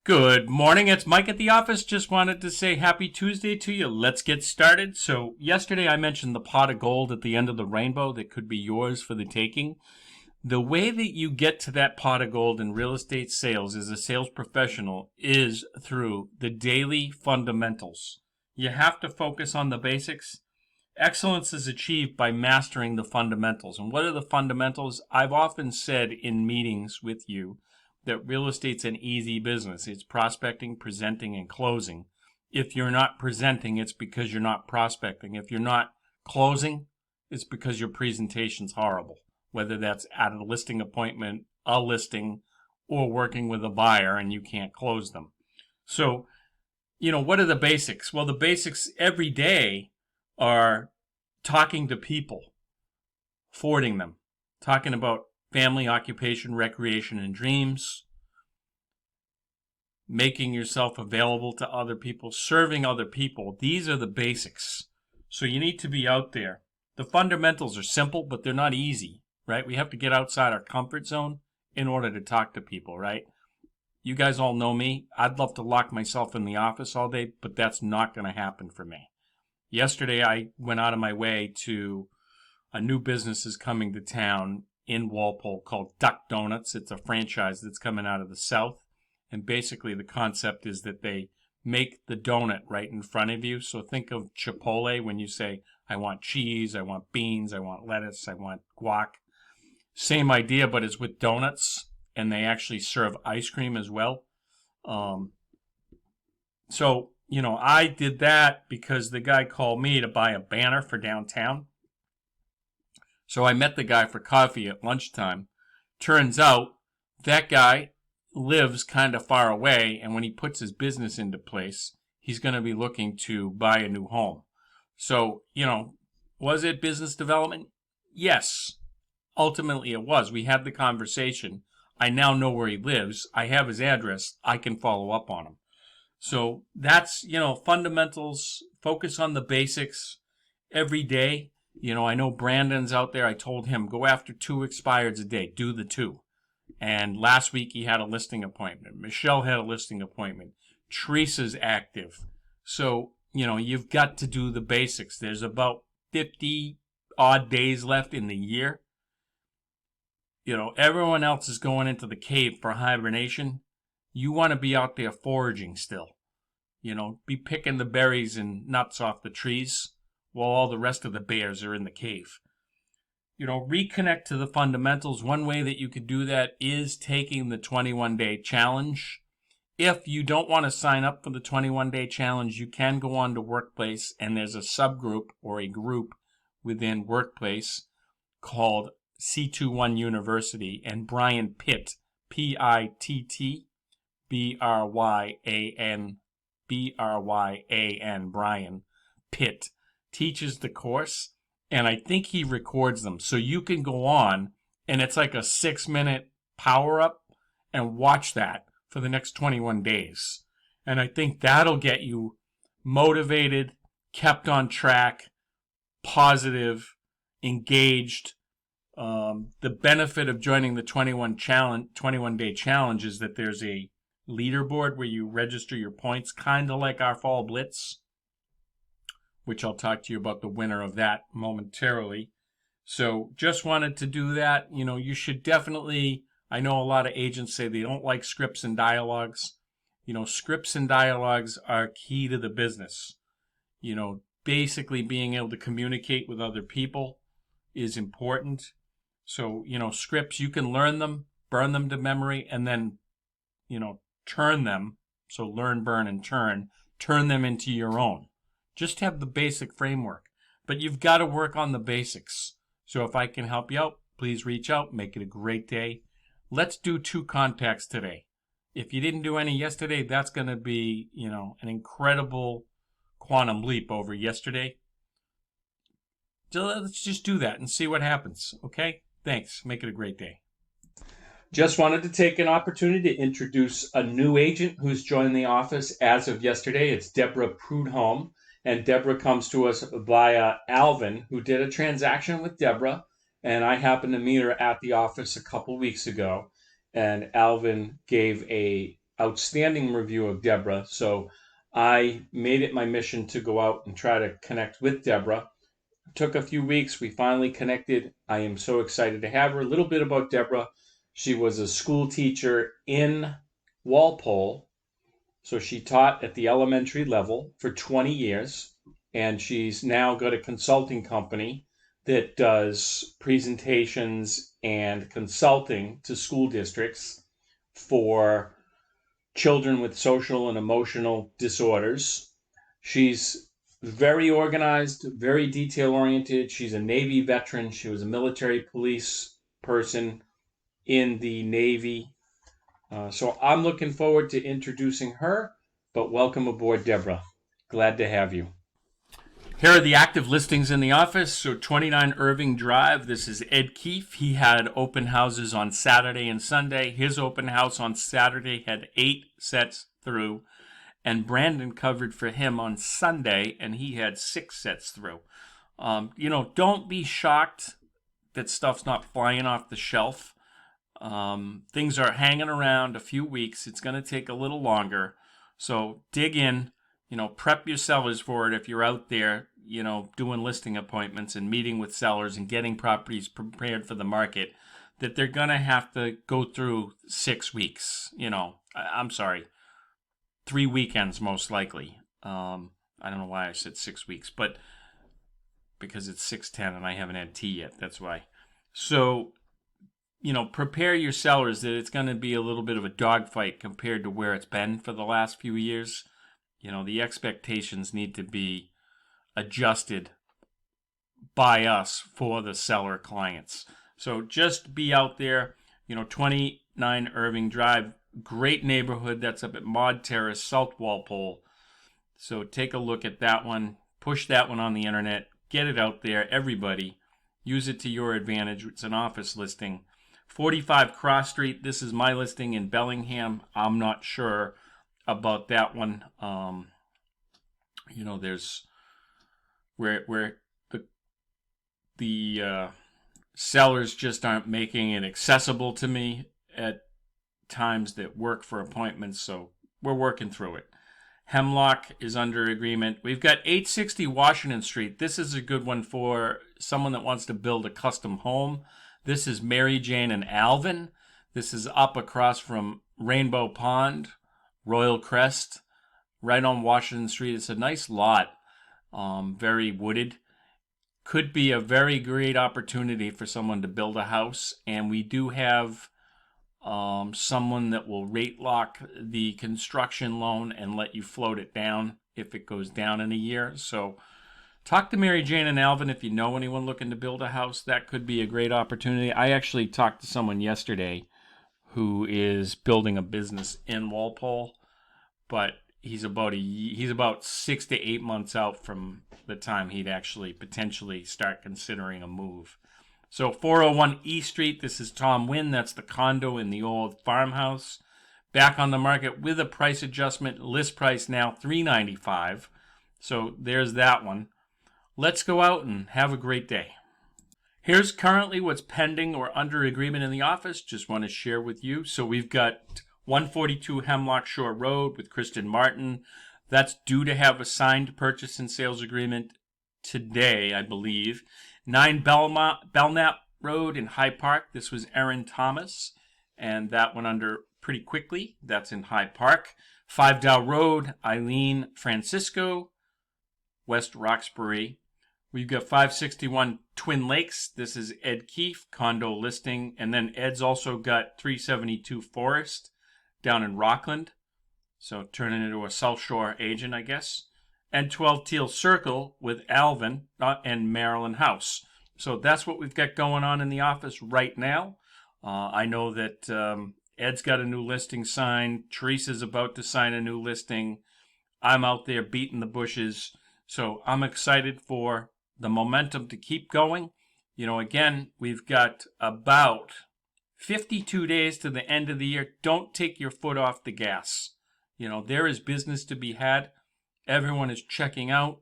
Good morning. It's Mike at the office. Just wanted to say happy Tuesday to you. Let's get started. So, yesterday I mentioned the pot of gold at the end of the rainbow that could be yours for the taking. The way that you get to that pot of gold in real estate sales as a sales professional is through the daily fundamentals. You have to focus on the basics. Excellence is achieved by mastering the fundamentals. And what are the fundamentals? I've often said in meetings with you that real estate's an easy business. It's prospecting, presenting, and closing. If you're not presenting, it's because you're not prospecting. If you're not closing, it's because your presentation's horrible, whether that's at a listing appointment, a listing, or working with a buyer and you can't close them. So, what are the basics? Well, the basics every day are talking to people, forwarding them, talking about family, occupation, recreation, and dreams, making yourself available to other people, serving other people. These are the basics. So you need to be out there. The fundamentals are simple, but they're not easy, right? We have to get outside our comfort zone in order to talk to people, right? You guys all know me. I'd love to lock myself in the office all day, but that's not going to happen for me. Yesterday, I went out of my way to a new business is coming to town in Walpole called Duck Donuts. It's a franchise that's coming out of the South. And basically the concept is that they make the donut right in front of you. So think of Chipotle when you say, I want cheese, I want beans, I want lettuce, I want guac. Same idea, but it's with donuts. And they actually serve ice cream as well. I did that because the guy called me to buy a banner for downtown. So I met the guy for coffee at lunchtime. Turns out that guy lives kind of far away, and when he puts his business into place, he's going to be looking to buy a new home. So, was it business development? Yes. Ultimately, it was. We had the conversation. I now know where he lives. I have his address. I can follow up on him. So that's, fundamentals, focus on the basics every day. I know Brandon's out there. I told him, go after 2 expireds a day. Do the 2. And last week he had a listing appointment. Michelle had a listing appointment. Teresa's active. So, you've got to do the basics. There's about 50 odd days left in the year. Everyone else is going into the cave for hibernation. You want to be out there foraging still. Be picking the berries and nuts off the trees while all the rest of the bears are in the cave. Reconnect to the fundamentals. One way that you could do that is taking the 21-day challenge. If you don't want to sign up for the 21-day challenge, you can go on to Workplace, and there's a subgroup or a group within Workplace called C21 University, and Brian Pitt, Pitt, Bryan, Brian Pitt, teaches the course, and I think he records them. So you can go on, and it's like a 6-minute power-up, and watch that for the next 21 days. And I think that'll get you motivated, kept on track, positive, engaged. The benefit of joining the 21-day challenge is that there's a leaderboard where you register your points, kind of like our Fall Blitz, which I'll talk to you about the winner of that momentarily. So just wanted to do that. You should definitely, I know a lot of agents say they don't like scripts and dialogues. Scripts and dialogues are key to the business. Basically being able to communicate with other people is important. So, scripts, you can learn them, burn them to memory, and then, turn them. So learn, burn, and turn them into your own. Just have the basic framework. But you've got to work on the basics. So if I can help you out, please reach out. Make it a great day. Let's do 2 contacts today. If you didn't do any yesterday, that's going to be, an incredible quantum leap over yesterday. So let's just do that and see what happens. Okay? Thanks. Make it a great day. Just wanted to take an opportunity to introduce a new agent who's joined the office as of yesterday. It's Deborah Prudhomme. And Deborah comes to us via Alvin, who did a transaction with Deborah. And I happened to meet her at the office a couple weeks ago. And Alvin gave a outstanding review of Deborah. So I made it my mission to go out and try to connect with Deborah. It took a few weeks. We finally connected. I am so excited to have her. A little bit about Deborah. She was a school teacher in Walpole. So she taught at the elementary level for 20 years, and she's now got a consulting company that does presentations and consulting to school districts for children with social and emotional disorders. She's very organized, very detail oriented. She's a Navy veteran. She was a military police person in the Navy. So I'm looking forward to introducing her, but welcome aboard, Deborah. Glad to have you. Here are the active listings in the office. So 29 Irving Drive, this is Ed Keefe. He had open houses on Saturday and Sunday. His open house on Saturday had 8 sets through, and Brandon covered for him on Sunday, and he had 6 sets through. Don't be shocked that stuff's not flying off the shelf. Things are hanging around a few weeks. It's going to take a little longer. So dig in, prep your sellers for it if you're out there, doing listing appointments and meeting with sellers and getting properties prepared for the market, that they're going to have to go through 6 weeks. I'm sorry, 3 weekends most likely. I don't know why I said 6 weeks, but because it's 6:10 and I haven't had tea yet, that's why. So, prepare your sellers that it's going to be a little bit of a dogfight compared to where it's been for the last few years. The expectations need to be adjusted by us for the seller clients. So just be out there, 29 Irving Drive, great neighborhood. That's up at Maud Terrace, South Walpole. So take a look at that one, push that one on the internet, get it out there, everybody. Use it to your advantage. It's an office listing. 45 Cross Street, this is my listing in Bellingham. I'm not sure about that one. There's where the sellers just aren't making it accessible to me at times that work for appointments, so we're working through it. Hemlock is under agreement. We've got 860 Washington Street. This is a good one for someone that wants to build a custom home. This is Mary Jane and Alvin. This is up across from Rainbow Pond, Royal Crest, right on Washington Street. It's a nice lot, very wooded. Could be a very great opportunity for someone to build a house. And we do have someone that will rate lock the construction loan and let you float it down if it goes down in a year. So talk to Mary Jane and Alvin if you know anyone looking to build a house. That could be a great opportunity. I actually talked to someone yesterday who is building a business in Walpole, but he's about 6 to 8 months out from the time he'd actually potentially start considering a move. So 401 E Street, this is Tom Wynn. That's the condo in the old farmhouse. Back on the market with a price adjustment. List price now $395. So there's that one. Let's go out and have a great day. Here's currently what's pending or under agreement in the office. Just want to share with you. So we've got 142 Hemlock Shore Road with Kristen Martin. That's due to have a signed purchase and sales agreement today, I believe. 9 Belknap Road in High Park. This was Erin Thomas, and that went under pretty quickly. That's in High Park. 5 Dow Road, Eileen Francisco, West Roxbury. We've got 561 Twin Lakes. This is Ed Keefe, condo listing. And then Ed's also got 372 Forest down in Rockland. So turning into a South Shore agent, I guess. And 12 Teal Circle with Alvin and Maryland House. So that's what we've got going on in the office right now. I know that Ed's got a new listing signed. Teresa's about to sign a new listing. I'm out there beating the bushes. So I'm excited for the momentum to keep going. Again, we've got about 52 days to the end of the year. Don't take your foot off the gas. There is business to be had. Everyone is checking out.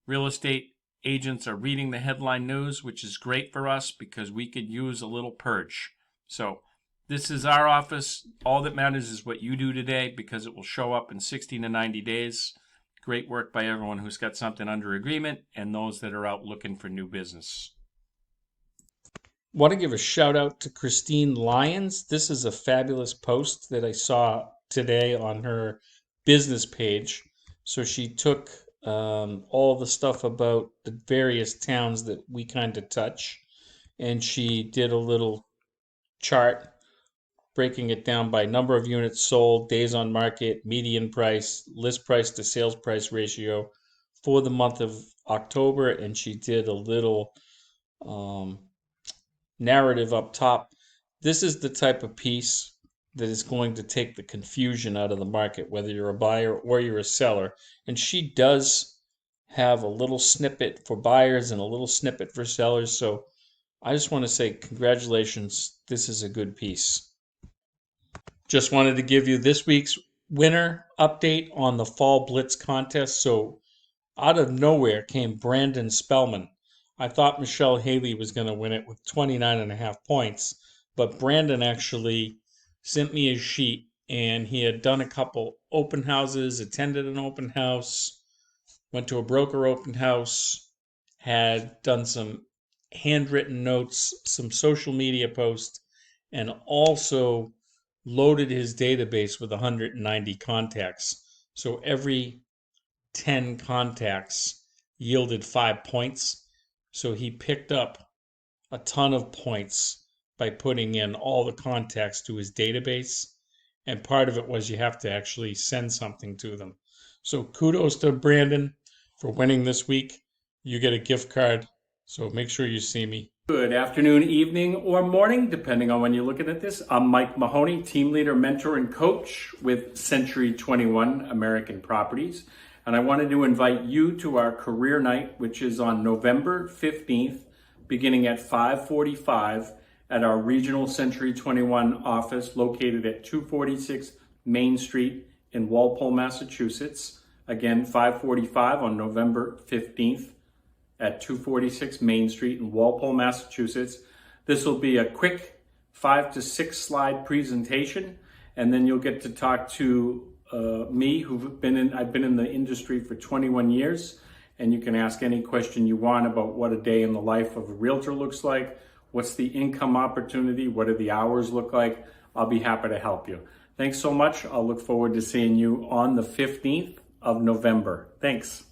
Real estate agents are reading the headline news, which is great for us because we could use a little purge. So This is our office. All that matters is what you do today, because it will show up in 60 to 90 days. Great work by everyone who's got something under agreement and those that are out looking for new business. Want to give a shout out to Christine Lyons. This is a fabulous post that I saw today on her business page. So she took all the stuff about the various towns that we kind of touch, and she did a little chart breaking it down by number of units sold, days on market, median price, list price to sales price ratio for the month of October, and she did a little narrative up top. This is the type of piece that is going to take the confusion out of the market, whether you're a buyer or you're a seller. And she does have a little snippet for buyers and a little snippet for sellers. So I just want to say congratulations. This is a good piece. Just wanted to give you this week's winner update on the Fall Blitz contest. So out of nowhere came Brandon Spellman. I thought Michelle Haley was going to win it with 29.5 points, but Brandon actually sent me his sheet, and he had done a couple open houses, attended an open house, went to a broker open house, had done some handwritten notes, some social media posts, and also loaded his database with 190 contacts. So every 10 contacts yielded 5 points. So he picked up a ton of points by putting in all the contacts to his database. And part of it was you have to actually send something to them. So kudos to Brandon for winning this week. You get a gift card, so make sure you see me. Good afternoon, evening, or morning, depending on when you're looking at this. I'm Mike Mahoney, team leader, mentor, and coach with Century 21 American Properties. And I wanted to invite you to our career night, which is on November 15th, beginning at 5:45 at our regional Century 21 office located at 246 Main Street in Walpole, Massachusetts. Again, 5:45 on November 15th at 246 Main Street in Walpole, Massachusetts. This will be a quick 5 to 6 slide presentation, and then you'll get to talk to me, I've been in the industry for 21 years, and you can ask any question you want about what a day in the life of a realtor looks like, what's the income opportunity, what do the hours look like. I'll be happy to help you. Thanks so much. I'll look forward to seeing you on the 15th of November. Thanks.